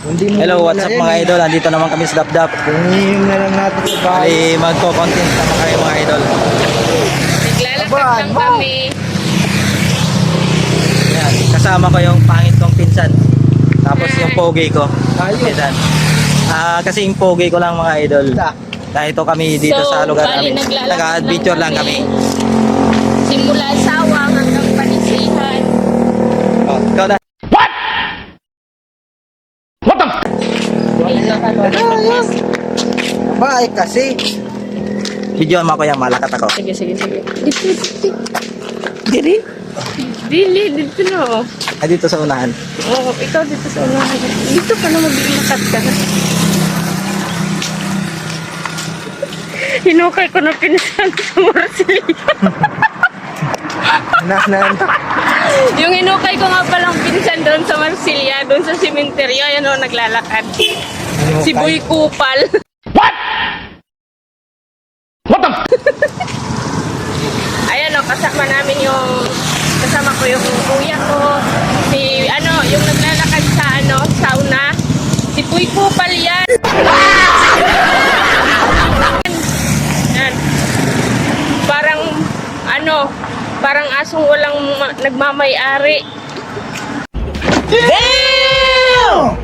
Hello, what's up mga idol? Andito naman kami sa Dapdap. Hingin na lang natin sa bahay. Ay, magko-content naman kayo mga idol. Naglalakad lang kami. Ayan, kasama ko yung pangit kong pinsan. Tapos yung pogi ko. Ayan. Kasi yung pogi ko lang mga idol. Dahil ito kami dito sa lugar bali, namin. naglalakad Naka-adventure lang kami. Simula Sawang hanggang Panisihan. Oh, ikaw na. Bahay kasi. Video mo ako yung malakat ako. Sige. Dili? Dito na. Dito sa unahan. Oo, ikaw dito sa unahan. Dito ka na maglilakad ka na. Hinukay ko na pinsan sa Marsilia. Yung hinukay ko nga palang pinsan doon sa Marsilia, doon sa sementeryo, ayan o, naglalakad. Si Boy Kupal. Ayan o, kasama ko yung kuya ko. Yung naglalakad sa sauna. Si Boy Kupal yan. Yan. Parang asong walang nagmamay-ari. Damn!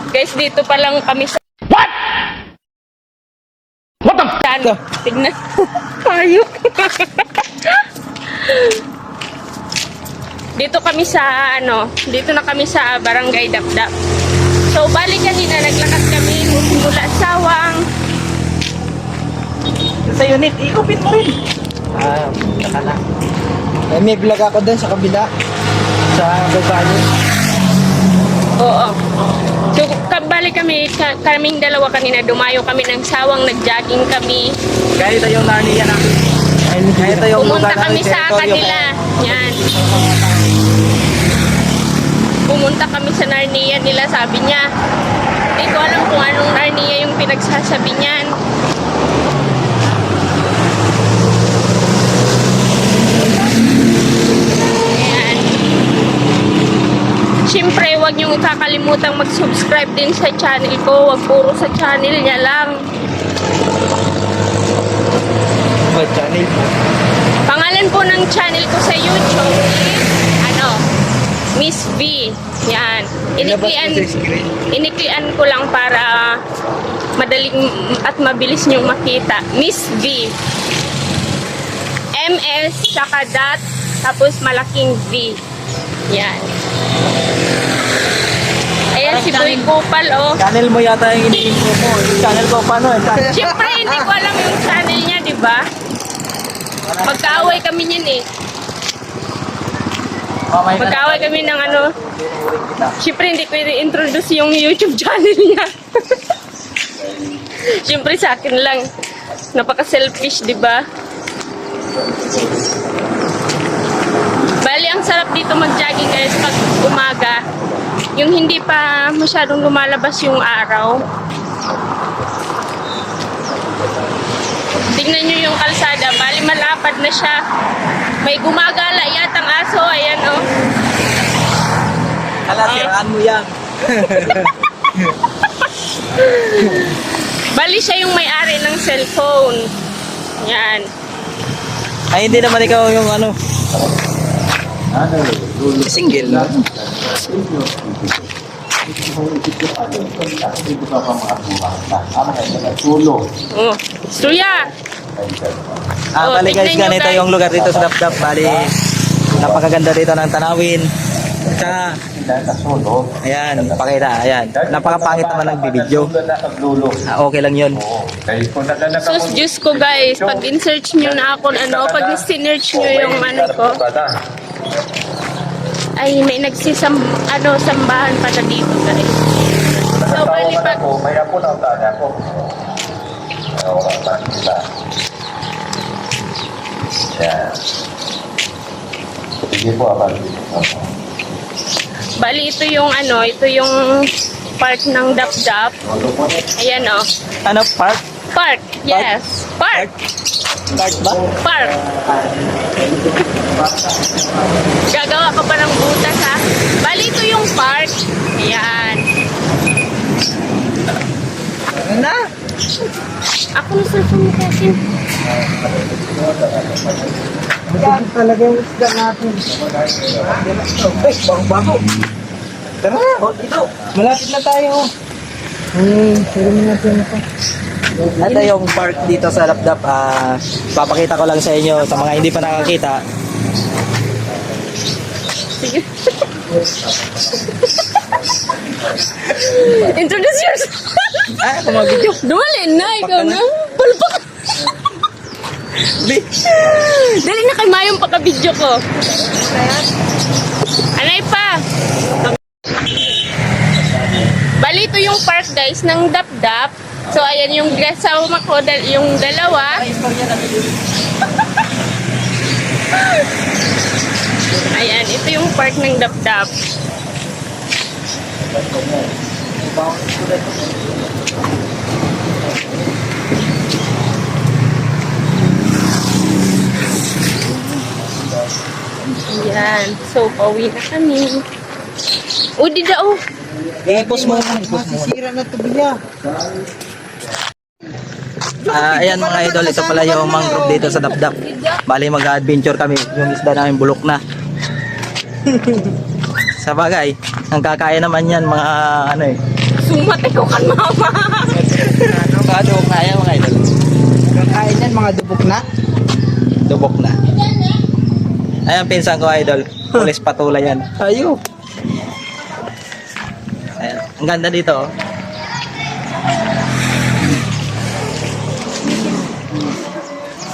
Guys, dito pa lang kami sa... What the fuck? Tignan. Ayok. Dito na kami sa Barangay Dapdap. So, bali kanina, naglakad kami mula Sawang. Sa unit, i-open mo rin. Saka na. May vlog ako dun sa kabila. Sa Babayo. Oo. So, bali kaming dalawa kanina, dumayo kami ng Sawang, nag-jogging kami. Kaya ito yung Narnia namin. Kaya ito yung Pumunta lugar kami namin, sa territorio. kanila. Yan. Pumunta kami sa Narnia nila, sabi niya. Hindi ko alam kung anong Narnia yung pinagsasabi niyan. Ayan. Siyempre, huwag niyong kakalimutan mag-subscribe din sa channel ko. Huwag puro sa channel niya lang. What channel? Pangalan po ng channel ko sa YouTube is, Miss V. Yan. Iniklian ko lang para madaling at mabilis niyong makita. Miss V. MS, saka dot, tapos malaking V. Yan. Ayan si Boy Kupal, oh. Channel mo yata yung ini-intro mo. Yung channel ko paano eh. Siyempre, hindi ko alam yung channel niya, di ba? Magkaaway kami niyan eh. Magkaaway kami ng Siyempre, hindi ko i-introduce yung YouTube channel niya. Siyempre, sa akin lang. Napaka-selfish, di ba? Bali, ang sarap dito mag-jogging guys pag umaga. Yung hindi pa masyadong lumalabas yung araw. Tingnan nyo yung kalsada. Bali, malapad na siya. May gumagala yatang aso. Ayan, oh. Siraan mo yan. Bali, siya yung may-ari ng cellphone. Yan. Ay, hindi naman ikaw yung single. Oh, Suya. Bali guys, tignan nyo, ganito guys. yung lugar dito sa Dapdap. Bali, napakaganda dito ng tanawin. Tsaka, ayan, pakita, ayan. Napakapangit naman ng video. Okay lang yun. Sus, Diyos ko guys, pag in-search nyo na ako, pag in-search nyo yung ko, ay may sambahan pala dito guys. So, bali pag... Bali, ito yung park ng Dapdap. Ayan, oh. Ano, park? Park, yes. Park. Park ba? Park. Gagawa ka pa ng butas ha. Bali ito yung park. Ayan. Ano na? Ako na sa sumikasin. Yan talaga yung isda natin. Ay, bago-bago. Tara, dito. Malapit na tayo. Pero natin ito. Ito yung park dito sa Lapdap. Papakita ko lang sa inyo sa mga hindi pa nakakita. Sige. Introduce yourself. Ako mag-video. Dumalin na, ikaw na. Palpak. Dali na kay Mayong pagka-video ko. Anay pa. Bali ito yung park guys ng Dapdap. So ayan yung kasama ko, yung dalawa. Ayan, ito yung park ng Dapdap. Ayan, so pauwi na kami. O, di daw. I-post mo. Masisira na ito biya. Ayan mga idol, ito pala yung mangrove dito sa Dapdap. Bali mag-adventure kami, yung isda namin bulok na. Sa bagay, ang kakain naman yan mga ano eh. Sumate ko kan mama. Mga dubok na yan mga idol. Kakain yan, mga dubok na. Dubok na. Ayan pinsan ko idol, pulis patula yan. Ayo. Ayan, ang ganda dito oh.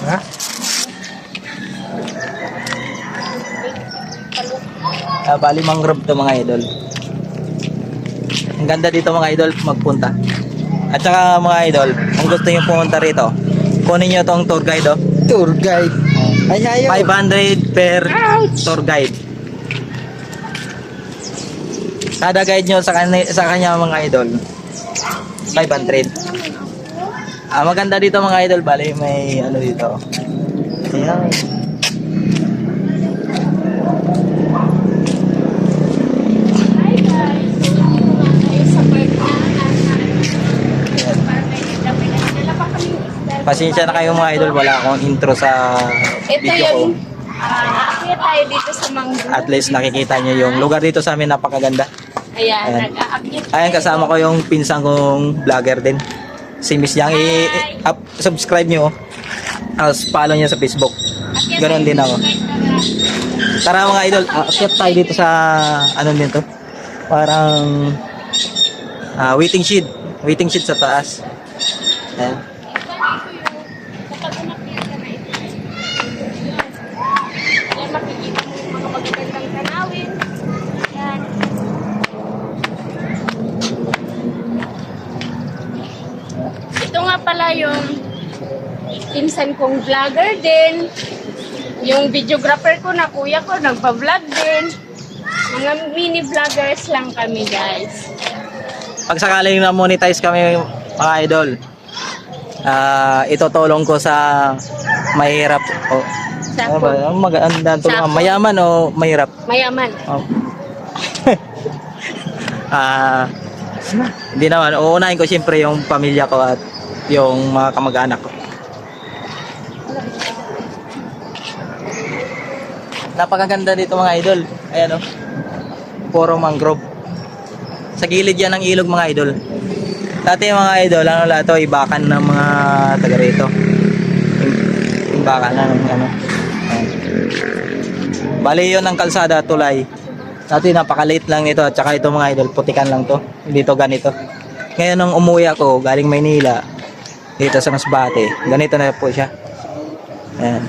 Ha? Bali mangrove to mga idol. Ang ganda dito mga idol magpunta. At saka mga idol, kung gusto niyo pumunta rito, kunin niyo tong tour guide oh. Tour guide. Ay, ayaw. 500 per tour guide. Kada guide nyo sa kanya mga idol 500. Maganda dito mga idol, bali may ano dito. Ayan. Hi guys. Tayo sa park na. Dala pa kami isda. Pasensya na kayo mga idol, wala akong intro sa Ito video ko. yung aakyat tayo dito sa mangrove. At least nakikita nyo yung lugar dito sa amin, napakaganda. Ayan, Ayan. nag-aakyat tayo. Ayan, kasama ko yung pinsang kong vlogger din. Si Miss Yang. Subscribe nyo. Tapos follow nyo sa Facebook. Akyat Ganon tayo din ako. guys, tara. Tara mga idol, akyat tayo dito sa ano dito. Parang waiting shed. Waiting shed sa taas. Ayan. Kapag umakyat ka na ito. Ayan, makikita mo yung mga magagandang tanawin. Ayan. Ito nga pala yung pinsan kong vlogger din. Yung videographer ko na kuya ko, nagpa-vlog din. Mga mini vloggers lang kami guys. Pag sakaling na-monetize kami mga idol, itutulong ko sa mahirap o Sa ano ba? Maganda tulungan, Sa- mayaman o mahirap? Mayaman. Oh. Hindi naman, uunahin ko siyempre yung pamilya ko at yung mga kamag-anak ko. Napakaganda dito mga idol. Ayan oh. Puro mangrove. Sa gilid yan ng ilog mga idol. Dati mga idol, ano lahat to, ibakan ng mga taga rito. Ibakan na ng ano. Ayan. Bali yun ang kalsada, tulay. Dati napakaliit lang nito at saka ito mga idol, putikan lang to. Hindi to ganito. Ngayon nung umuwi ako, galing Maynila, dito sa Masbate, ganito na po siya. Ayan.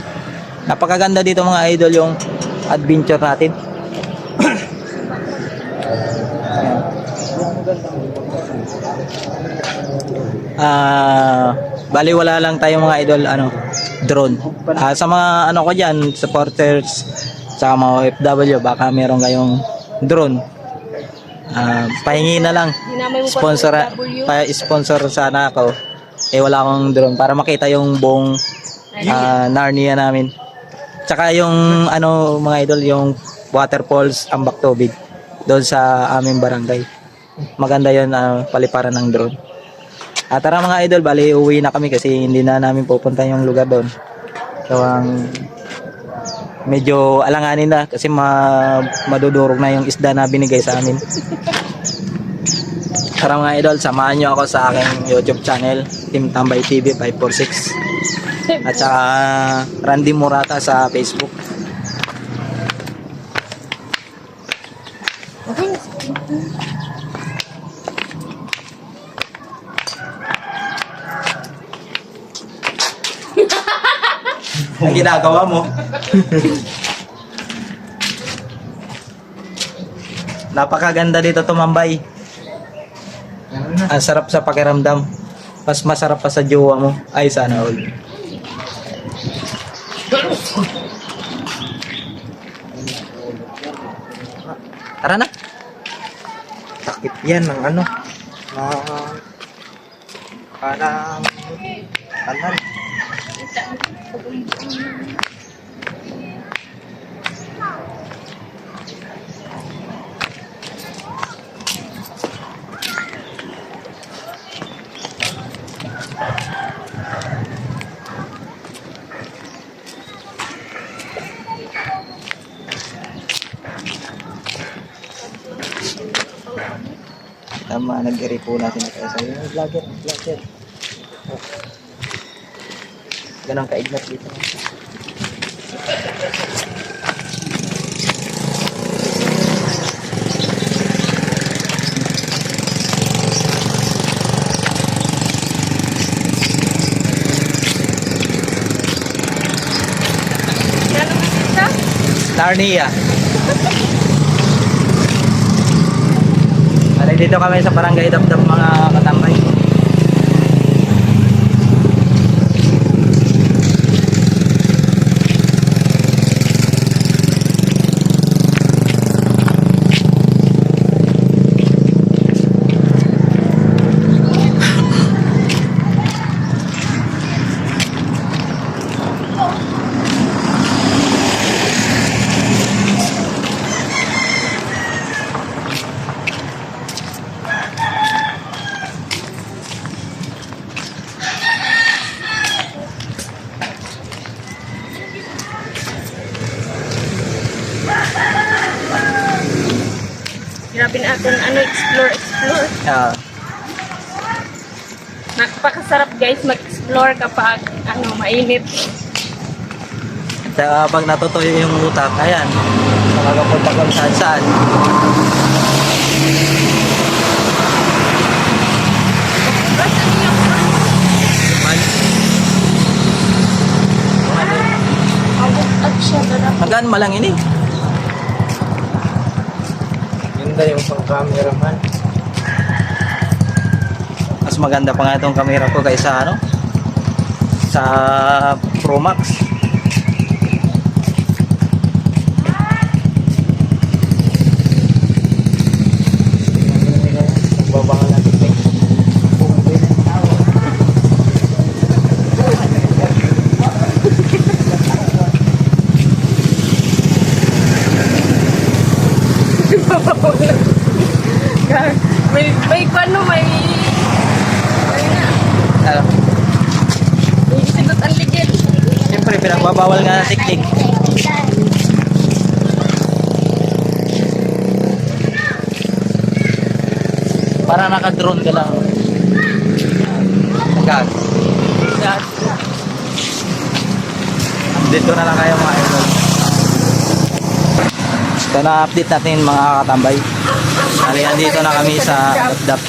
Napakaganda dito mga idol yung adventure natin. Bali wala lang tayo mga idol drone. Sa mga ano ko diyan, supporters sa mga OFW, baka meron kayong drone. Pahingi na lang. Dinamay mo pa Sponsor sa OFW. sponsor sana ako. Wala akong drone para makita yung buong Narnia namin. Tsaka yung ano mga idol, yung waterfalls, ambak tubig doon sa aming barangay. Maganda yun, paliparan ng drone. At tara mga idol, bali uwi na kami kasi hindi na namin pupunta yung lugar doon. So medyo alanganin na kasi madudurog na yung isda na binigay sa amin. Tara mga idol, samahan nyo ako sa aking YouTube channel, Team Tambay TV 546. At saka Randy Murata sa Facebook. Ang ginagawa mo. Napakaganda dito tumambay. Ang sarap sa pakiramdam. Mas masarap pa sa jowa mo. Ay, sana all. Tara na. Takip yan ng ano. Na... Parang... Kanal. Tama, nag-repo natin ito sa yung vlogger. Ganang kaignat dito. Ano ba ito? Narnia. Bali dito kami sa Barangay Dapdap mga katambay. Grabe na atin, explore. Ah, Napakasarap guys mag-explore kapag mainit. At pag natutuyo yung utak, ayan, makakapunta kung saan. At siya Hanggang malang ini. Ganda yung pang-cameraman. Mas maganda pa nga itong camera ko kaysa sa Pro Max. Babaka natin eh. may Ano? may sigot ang ligid. Siyempre, pinagbabawal nga ng teknik. Para naka-drone ka lang. Agad. Dito na lang kayo mga idol. Ito na-update natin mga katambay. Alihan dito na kami sa Dapdap.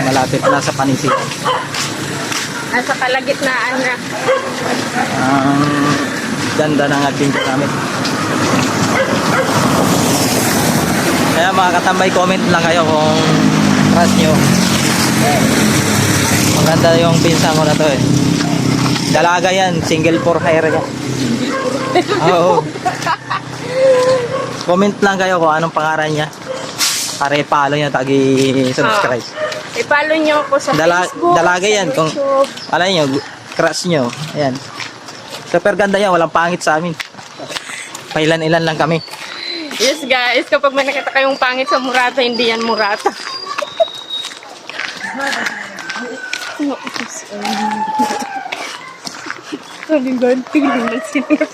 Malapit na sa Panisigan. Nasa kalagitnaan na. Ang ganda ng adventure namin. Kaya mga katambay, comment lang kayo kung trust nyo. Maganda yung pinsan ko na to eh. Dalaga yan, single for hire yan. Oo. Comment lang kayo kung anong pangalan niya. Para i-follow nyo, tagi-subscribe. I-follow nyo ako sa Facebook, Dalaga yan. sa Kung YouTube. alam nyo, crush nyo. Ayan. Super ganda yan, walang pangit sa amin. Pailan-ilan lang kami. Yes guys, kapag may nakita kayong pangit sa Murata, hindi yan Murata. Ganti naman sila.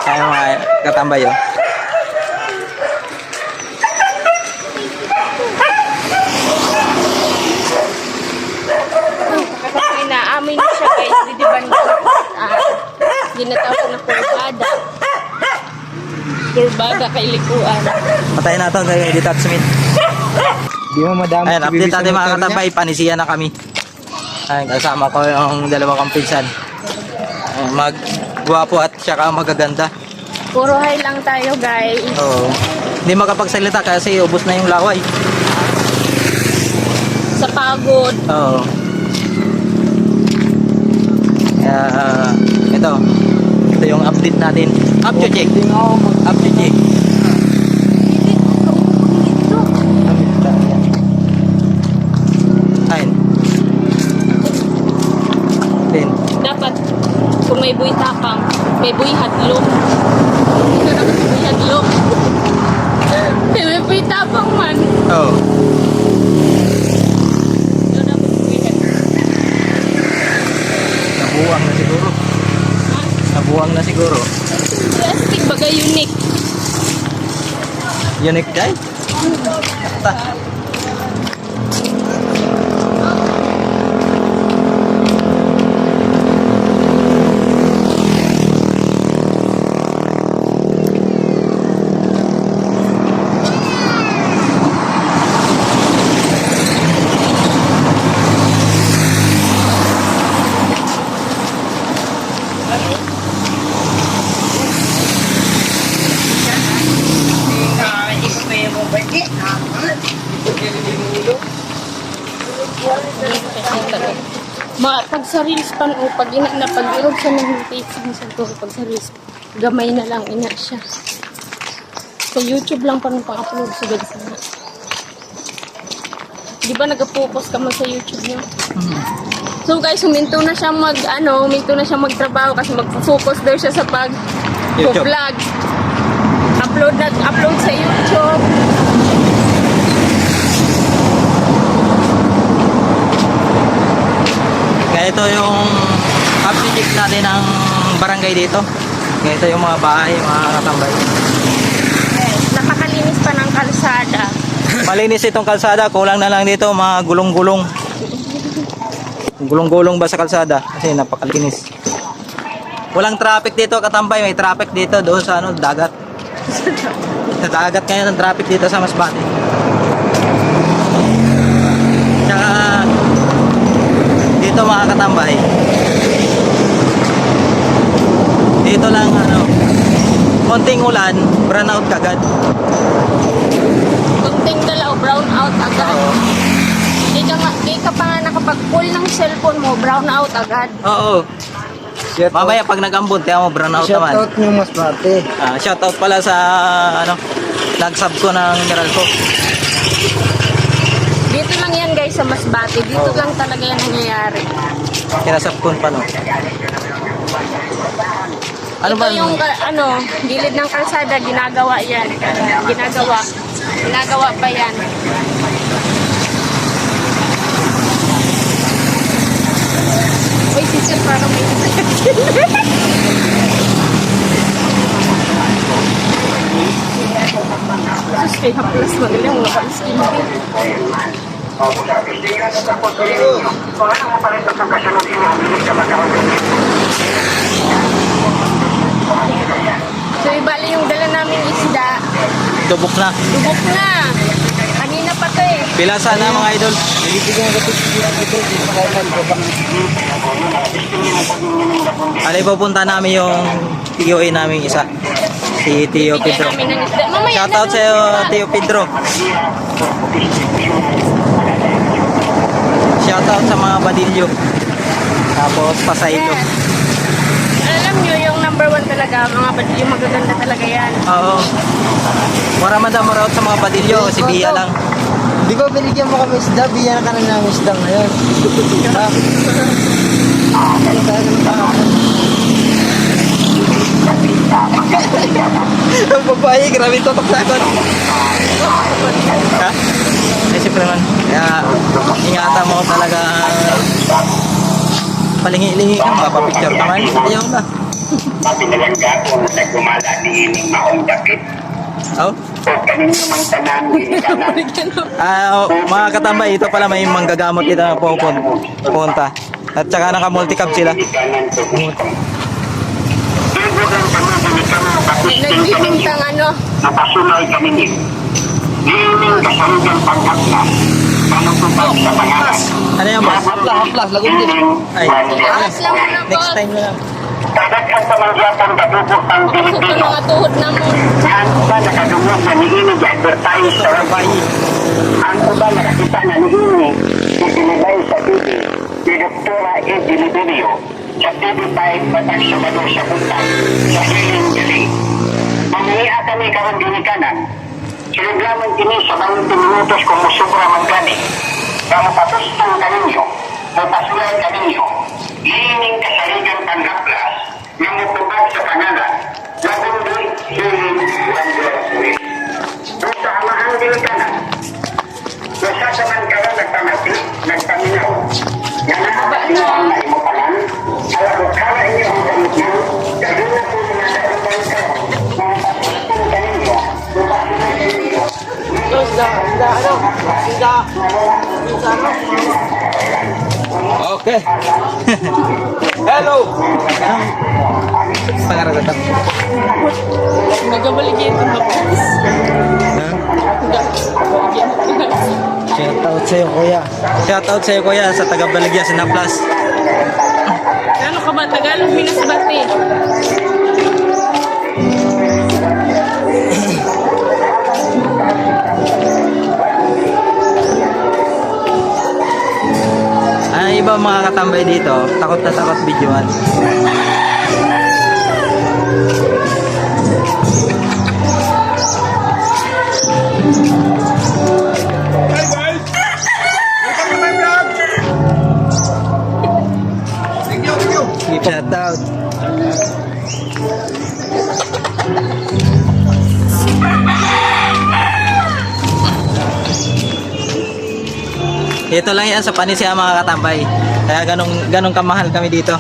Tayo mga katambay oh. Kapag inaamin na siya guys, di ba ginatawag na kurbada. Kurbada kay likuan. Patayin natin kay detachment. Di mo madami. Ayan, update natin mga katambay. Panisiya na kami. Ayan, kasama ko yung dalawa kong pinsan. Ayan, magwapo at saka magaganda. Puro high lang tayo guys. Oo. Hindi makapagsalita kasi ubos na yung laway. Sa pagod. Oo. Kaya, ito yung update natin. Up to check. Up to check. Ayun. Din. Dapat kung may buhay tapang, may buhay hadlok. Buhay hadlok. May buhay tapang man. Oo. Ito dapat buhay hadlok. Nabuwang na siguro. Ha? Nabuwang na siguro. Plastic bagay unique. Unique guy. Ta. Pag sa reels pan o pag ina na pag-irog siya ng notification sa to pag sa reels gamay na lang ina siya. Sa YouTube lang pa nung pang-upload sa gansa na. Di ba nag-focus ka mo sa YouTube niyo? So guys, huminto na siya huminto na siya magtrabaho kasi mag-focus daw siya sa YouTube. vlog. Upload sa YouTube. Kaya ito yung update natin ng barangay dito. Kaya ito yung mga bahay, mga katambay. Napakalinis pa ng kalsada. Malinis itong kalsada, kulang na lang dito mga gulong-gulong. Gulong-gulong ba sa kalsada? Kasi napakalinis. Walang traffic dito katambay, may traffic dito doon sa dagat. Sa dagat ngayon ang traffic dito sa Masbate. Tsaka dito mga katambay. Dito lang konting ulan, brown out kagad. Kunting dalaw, brown out agad. Oo. Di ka pa nga nakapag-pull ng cellphone mo, brown out agad. Oo. Mamaya pag nag-ambon, kaya mo brown out naman. Shoutout nyo Masbate. Shoutout pala sa nag-sub ko ng Meralco. Dito lang yan guys sa Masbate. Dito lang talaga yan nangyayari. Kinasub ko pa Ano Ito ba yung gilid ng kalsada, ginagawa yan. Ginagawa pa yan. Uy, sister, parang may Sus, kaya plus magaling. Wala ka skin So, ibali yung dala namin isda. Dubok na. Lubok na. Kanina pa to eh. Pilasa na mga idol. Bibigyan ko ito. Alay pupunta namin yung TOA namin isa. Si Tio Bigyan Pedro. namin ng isda. Mamaya Shoutout na sa iyo, Tio Pedro. Shoutout sa mga badilyo. Tapos pasaylo. Yes. Alam nyo, yung number 1 talaga, yung magaganda talaga yan. Oo. Maramada maraot sa mga badilyo. Si Bia lang. Di ba binigyan mo kami isda? Bigyan ka na namin isda ngayon. Ha? Ano tayo ng kahapon? Ang babae, grabe tutok sa akin. Ha? Ay, siyempre naman. Kaya, ingatan mo talaga. Palingi-lingi ka, mapapicture ka man. Ayaw na. Mapinalangga ko na gumala ni ining maong dapit. Oh? O kanin namang tanan din ka na. Mga katambay, ito pala may manggagamot dito na pupunta. At saka naka-multicab sila. Nagbibintang ano. Napasunay kami ni. Ining kasaligan pagkakla. Panutupag sa pangalan. Ano yan, boss? Haplas, lagot din. Ay, Aras lang muna, next boss. time na lang. Dagat ang pamangyapan kadubok ang Ito Pilipino. mga tuhod na mo. Ang uba nakadungog na niinig advertise sa website. Ang uba nakakita na niinig itinibay sa TV ni Dr. E. Diliberio sa TV5 Batang Sabador sa Punta sa Hiling Galing. Mamaya kami karang ginikanan. Sinugraman kini sa 20 minutos kung musubra man gani. Kamapatustong kaninyo, mapasulan kaninyo, lining kasaligan panghaplas, namutubag sa pangalan, nabundi hiling wandroswit. Kung sa amahan din ka na, nasasaman ka na nagpaminaw, na nakakasino ang naimupalan, alabot ka na inyo ang gamit nyo, gawin na po mga daruban ka, mamapatustong kaninyo, mapasulan kaninyo, Okay. Hello! Pangaragatan. Nagabaligyan ito na, boss. Ha? Shoutout sa'yo, kuya. Shoutout sa'yo kuya sa taga-Baligya, Sinaplas. Ano ka ba? Tagalog, Minasbate. Ang iba mga katambay dito, takot na takot videoan. Shoutout. Ito lang yan sa Panisya mga katambay. Kaya ganong kamahal kami dito.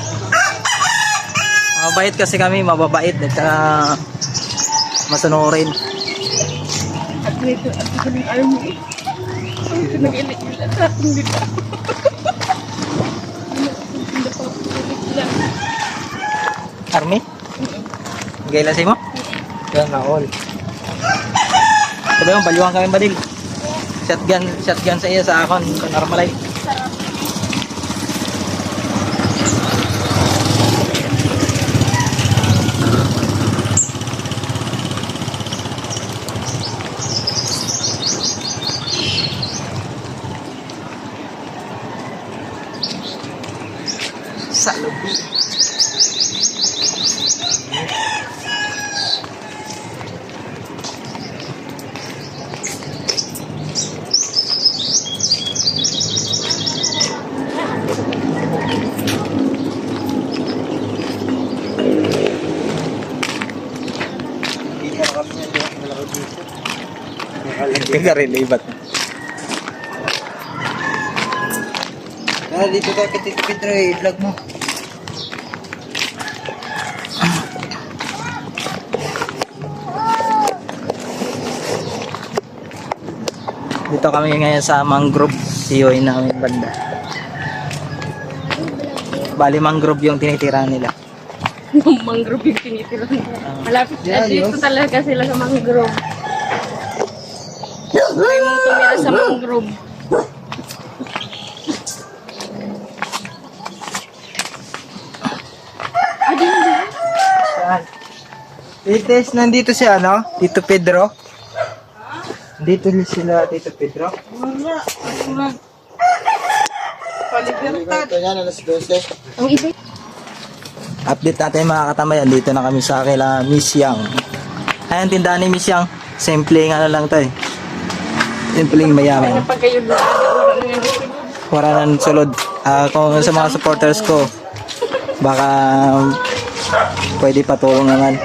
Mabait kasi kami, mababait at saka masunurin. At nito ko ng army. Ito nag-ilit-ilit sa akin dito. Army? Gailasay mo? Yan na all. Sabi mo, baluhan kami badil. Shotgun sa iya sa akon, sa normalay. Sa lubi. Tingnan rin, ibat. Kaya dito tayo kay Tito Pedro, i-vlog mo. Dito kami ngayon sa mangrove, siyoy namin banda. Bali mangrove yung tinitira nila. Mangrove yung tinitiran. Malapit Yeah, dito yun. talaga sila sa mangrove. May mong tumira sa mangrove. Saan? Tites, nandito si ano? Tito Pedro? Dito sila, Tito Pedro? Wala. Palibertad. Ito yan, alas 12. Ang iba. Update natin mga katamayan, dito na kami sa kila Miss Yang. Ayan, tindahan ni Miss Yang. Simple ano lang to eh. simpleng mayaman. Pag kayo doon, wala na nga Wala nang sulod. Kung sa mga supporters ko, baka pwede patulong naman.